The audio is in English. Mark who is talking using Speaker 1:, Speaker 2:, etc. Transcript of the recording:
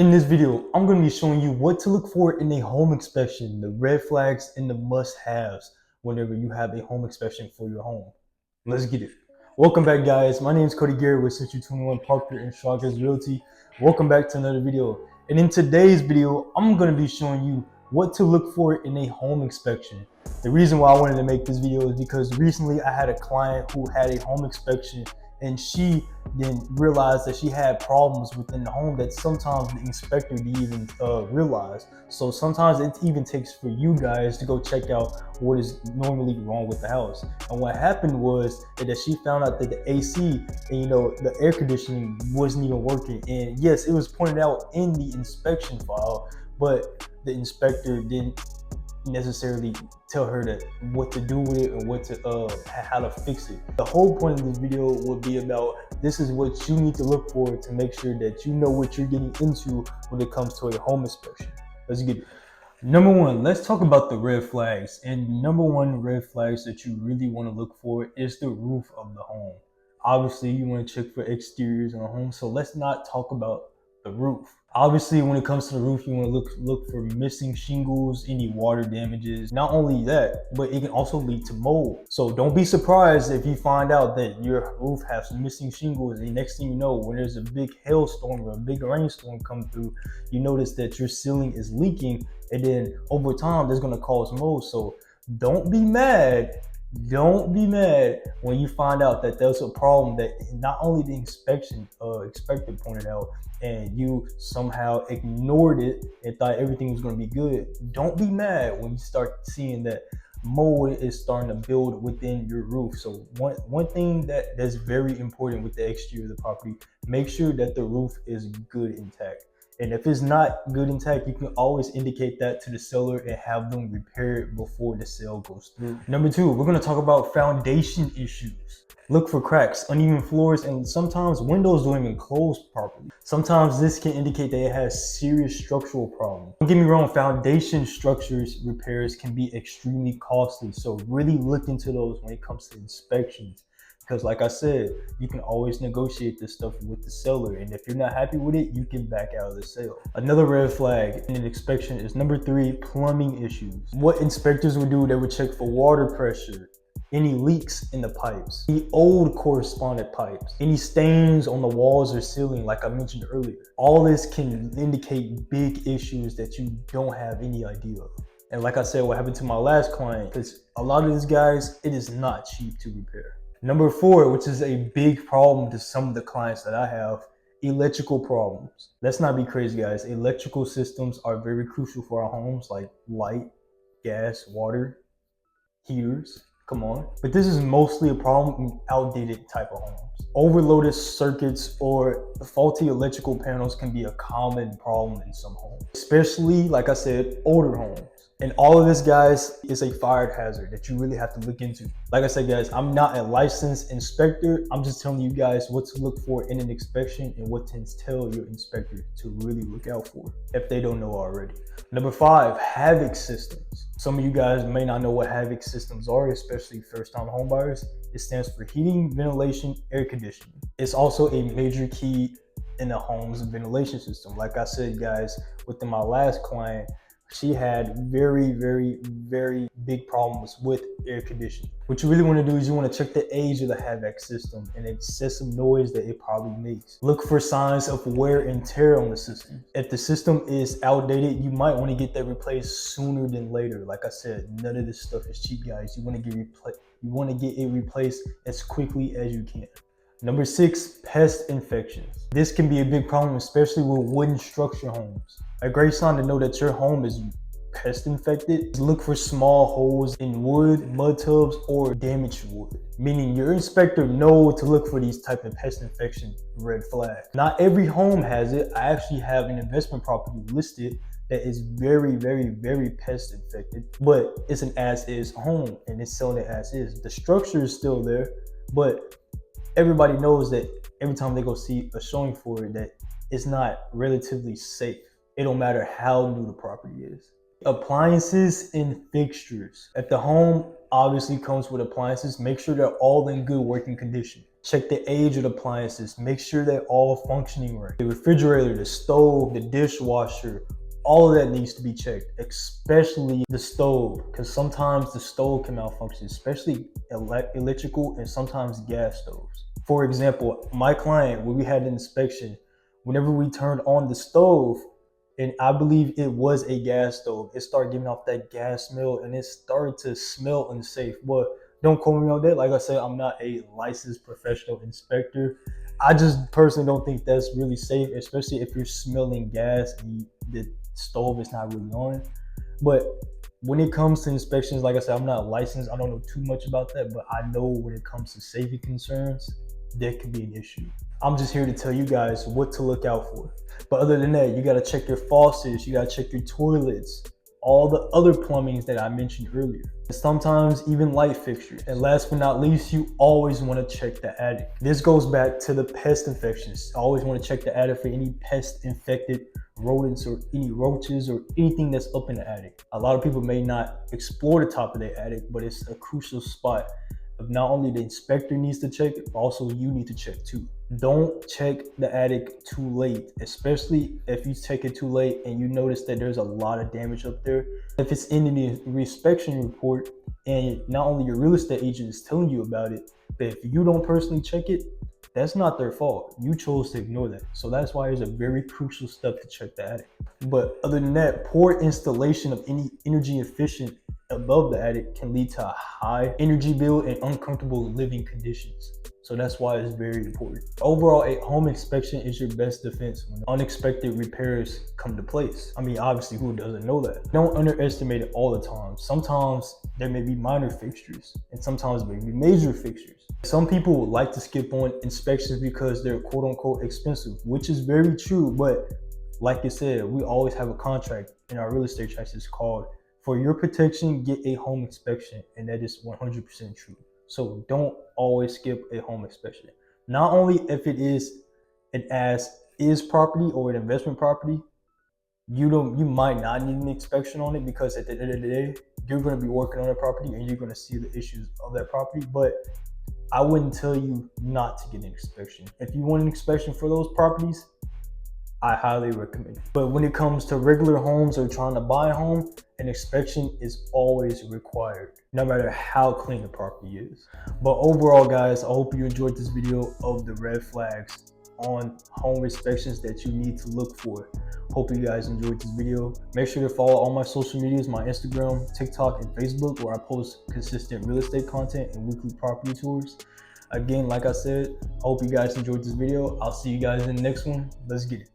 Speaker 1: In this video, I'm going to be showing you what to look for in a home inspection, the red flags and the must-haves whenever you have a home inspection for your home. Let's get it. Welcome back, guys. My name is Cody Garrett with Century 21 Parker and Strongest Realty. Welcome back to another video. And in today's video, I'm going to be showing you what to look for in a home inspection. The reason why I wanted to make this video is because recently I had a client who had a home inspection and she then realized that she had problems within the home that sometimes the inspector didn't even realize. So sometimes it even takes for you guys to go check out what is normally wrong with the house. And what happened was that she found out that the AC and the air conditioning wasn't even working. And yes, it was pointed out in the inspection file, but the inspector didn't necessarily tell her that what to do with it or what to how to fix it. The whole point of this video will be about this is what you need to look for to make sure that you know what you're getting into when it comes to a home inspection. Let's get it. Number one, let's talk about the red flags. And number one red flags that you really want to look for is the roof of the home. Obviously, you want to check for exteriors on a home, so let's not talk about the roof. Obviously, when it comes to the roof, you want to look for missing shingles, any water damages. Not only that, but it can also lead to mold. So don't be surprised if you find out that your roof has missing shingles, and next thing you know, when there's a big hailstorm or a big rainstorm come through, you notice that your ceiling is leaking, and then over time, that's going to cause mold. So don't be mad. Don't be mad when you find out that there's a problem that not only the inspector pointed out and you somehow ignored it and thought everything was going to be good. Don't be mad when you start seeing that mold is starting to build within your roof. So one thing that's very important with the exterior of the property, make sure that the roof is good intact. And if it's not good intact, you can always indicate that to the seller and have them repair it before the sale goes through. Number two, we're going to talk about foundation issues. Look for cracks, uneven floors, and sometimes windows don't even close properly. Sometimes this can indicate that it has serious structural problems. Don't get me wrong, foundation structures repairs can be extremely costly. So really look into those when it comes to inspections. Because like I said, you can always negotiate this stuff with the seller. And if you're not happy with it, you can back out of the sale. Another red flag in an inspection is number three, plumbing issues. What inspectors would do, they would check for water pressure, any leaks in the pipes, the old correspondent pipes, any stains on the walls or ceiling, like I mentioned earlier. All this can indicate big issues that you don't have any idea of. And like I said, what happened to my last client, because a lot of these guys, it is not cheap to repair. Number four, which is a big problem to some of the clients that I have, electrical problems. Let's not be crazy, guys. Electrical systems are very crucial for our homes, like light, gas, water, heaters. Come on. But this is mostly a problem in outdated type of homes. Overloaded circuits or faulty electrical panels can be a common problem in some homes, especially, like I said, older homes. And all of this, guys, is a fire hazard that you really have to look into. Like I said, guys, I'm not a licensed inspector. I'm just telling you guys what to look for in an inspection and what to tell your inspector to really look out for if they don't know already. Number five, havoc systems. Some of you guys may not know what havoc systems are, especially first-time homebuyers. It stands for heating, ventilation, air conditioning. It's also a major key in the home's ventilation system. Like I said, guys, within my last client, she had very, very, very big problems with air conditioning. What you really want to do is you want to check the age of the HVAC system and the excessive noise that it probably makes. Look for signs of wear and tear on the system. If the system is outdated, you might want to get that replaced sooner than later. Like I said, none of this stuff is cheap, guys. You want to get it replaced as quickly as you can. Number six, pest infections. This can be a big problem, especially with wooden structure homes. A great sign to know that your home is pest infected is look for small holes in wood, mud tubs, or damaged wood. Meaning your inspector knows to look for these type of pest infection red flags. Not every home has it. I actually have an investment property listed that is very, very, very pest infected, but it's an as-is home and it's selling it as is. The structure is still there, but everybody knows that every time they go see a showing for it, that it's not relatively safe. It don't matter how new the property is. Appliances and fixtures. If the home obviously comes with appliances, make sure they're all in good working condition. Check the age of the appliances. Make sure they're all functioning right. The refrigerator, the stove, the dishwasher, all of that needs to be checked, especially the stove, because sometimes the stove can malfunction, especially electrical and sometimes gas stoves. For example, my client, when we had an inspection, whenever we turned on the stove, and I believe it was a gas stove, it started giving off that gas smell and it started to smell unsafe. But don't quote me on that. Like I said, I'm not a licensed professional inspector. I just personally don't think that's really safe, especially if you're smelling gas and the stove is not really on. But when it comes to inspections, like I said, I'm not licensed. I don't know too much about that, but I know when it comes to safety concerns, there could be an issue. I'm just here to tell you guys what to look out for. But other than that, you gotta check your faucets, you gotta check your toilets, all the other plumbings that I mentioned earlier. Sometimes even light fixtures. And last but not least, you always want to check the attic. This goes back to the pest infections. I always want to check the attic for any pest infected rodents or any roaches or anything that's up in the attic. A lot of people may not explore the top of their attic, but it's a crucial spot. Not only the inspector needs to check, but also you need to check too. Don't check the attic too late, especially if you check it too late and you notice that there's a lot of damage up there. If it's in the inspection report and not only your real estate agent is telling you about it, but if you don't personally check it, that's not their fault. You chose to ignore that. So that's why it's a very crucial step to check the attic. But other than that, poor installation of any energy efficient above the attic can lead to a high energy bill and uncomfortable living conditions. So that's why it's very important. Overall, a home inspection is your best defense when unexpected repairs come to place. I mean, obviously, who doesn't know that? Don't underestimate it all the time. Sometimes there may be minor fixtures and sometimes maybe major fixtures. Some people would like to skip on inspections because they're quote unquote expensive, which is very true. But like I said, we always have a contract in our real estate taxes called "For your protection, get a home inspection," and that is 100% true. So don't always skip a home inspection. Not only if it is an as-is property or an investment property, you might not need an inspection on it because at the end of the day, you're going to be working on that property and you're going to see the issues of that property. But I wouldn't tell you not to get an inspection. If you want an inspection for those properties, I highly recommend it. But when it comes to regular homes or trying to buy a home, an inspection is always required, no matter how clean the property is. But overall, guys, I hope you enjoyed this video of the red flags on home inspections that you need to look for. Hope you guys enjoyed this video. Make sure to follow all my social medias, my Instagram, TikTok, and Facebook, where I post consistent real estate content and weekly property tours. Again, like I said, I hope you guys enjoyed this video. I'll see you guys in the next one. Let's get it.